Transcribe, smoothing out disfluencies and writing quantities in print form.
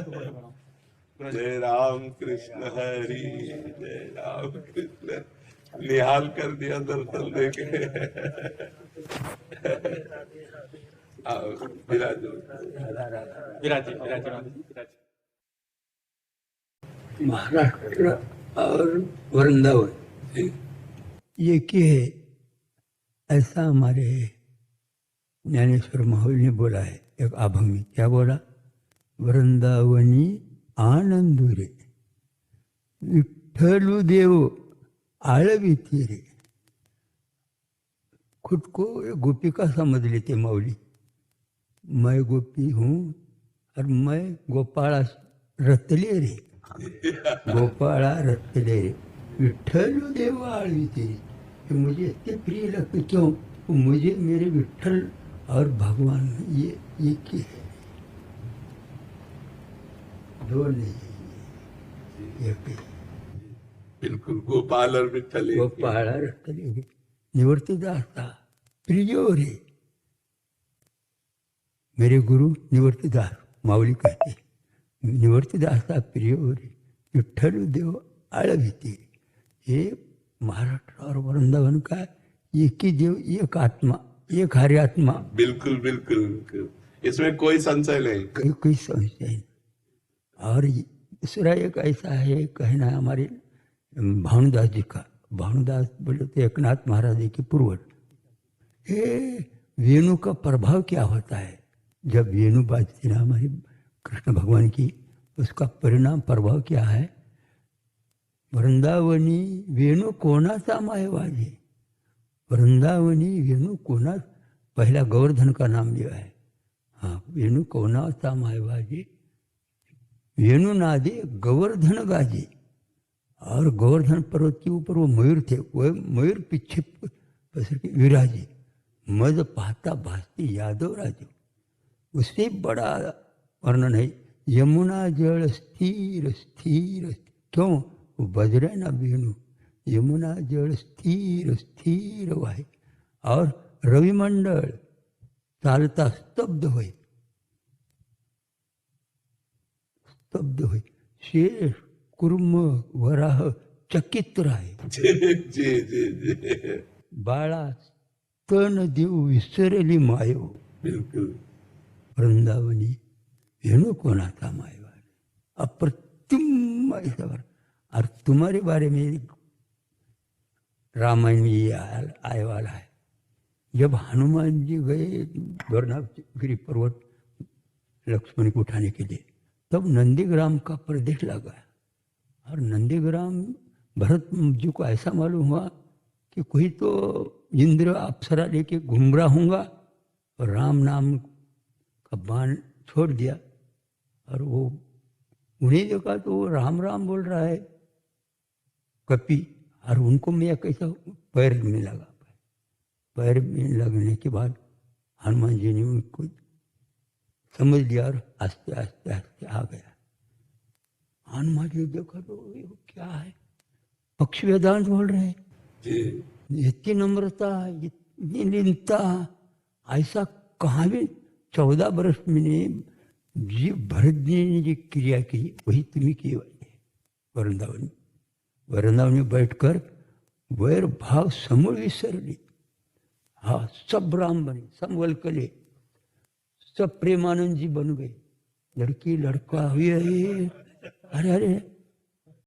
जय राम कृष्ण हरि, जय राम कृष्ण। निहाल कर दिया दर्शन देके। विराज विराज विराज। महाराष्ट्र और वृंदावन एक ही है, ऐसा हमारे ज्ञानेश्वर महावीर ने बोला है एक आभंग में। क्या बोला? वृंदावनी आनंदुरे विठ्ठलु देव आळविती रे। खुद को गोपिका समझ लेते मौली। मैं गोपी हूँ और मैं गोपाला रतले रे, गोपाला रतले रे, विठ्ठलु देव आळविती रे। मुझे इतने प्रिय लगते। क्यों? मुझे मेरे विठ्ठल और भगवान ये एक ही है, दो नहीं, एक ही। बिल्कुल गोपाल और विठ्ठल। गोपाल और विठ्ठल निवृत्तिदास प्रियो रे। मेरे गुरु निवृत्तिदास माऊली कहते, निवृत्तिदास प्रियो रे, विठ्ठल देव आळविती। ये महाराष्ट्र और वृंदावन का एक ही देव, एक आत्मा, एक हरि आत्मा। बिल्कुल बिल्कुल, इसमें कोई संशय नहीं, कोई संशय नहीं। और दूसरा एक ऐसा है कहना है हमारे भानुदास जी का। भानुदास बोले तो एकनाथ महाराज जी के पूर्वज। ये वेणु का प्रभाव क्या होता है? जब वेणु बाजती ना हमारी कृष्ण भगवान की, उसका परिणाम प्रभाव क्या है? वृंदावनी वेणु कोणाचा मायवाजी। वृंदावनी वेणु कोणा, पहला गोवर्धन का नाम लिया है। हाँ, वेणु कोणाचा मायवाजी, वेणु नादे गोवर्धन गाजे। और गोवर्धन पर्वत के ऊपर वो मयूर थे, वो मयूर पीछे पसर के विराजे। मद पाता भासती यादव राजू। उससे बड़ा वर्णन है, यमुना जल स्थिर स्थिर। क्यों? वो बज रहे ना वेणु, यमुना जल स्थिर स्थिर वाहे। और रविमंडल चालता स्तब्ध हुए, स्तब्ध हुए। शेष कुर्म वराह चकित राहे। जी जी जी। बाळा तन देव विसरली मायो। बिल्कुल। वृंदावनी वेणु कोणाचा मायवान, अप्रतिम ऐसा। और तुम्हारे बारे में रामायण में ये आए वाला है। जब हनुमान जी गए द्वारनागिरी पर्वत लक्ष्मण को उठाने के लिए, तब नंदीग्राम का प्रदेश लगा। और नंदीग्राम भरत जी को ऐसा मालूम हुआ कि कोई तो इंद्र अप्सरा लेके घूम रहा होगा, और राम नाम का बाण छोड़ दिया। और वो उन्हें देखा तो वो राम राम बोल रहा है कपि। और उनको मैं कैसा पैर में लगा, पैर में लगने के बाद हनुमान जी ने उनको समझ लिया और आस्ते आस्ते आस्ते आ गया। हनुमान जी देखा तो ये क्या है, पक्षी वेदांत बोल रहे हैं। इतनी नम्रता, इतनी लीनता, ऐसा कहाँ भी 14 वर्ष में जी भरत जी ने जो क्रिया की वही तुम्हें की हुई है। वृंदावन, वृंदावन में बैठकर वैर भाव समूल विसर ली। हाँ, सब ब्राह्मण बने, सब वलकले, सब प्रेमानंद जी बन गए। लड़की लड़का हुए, अरे अरे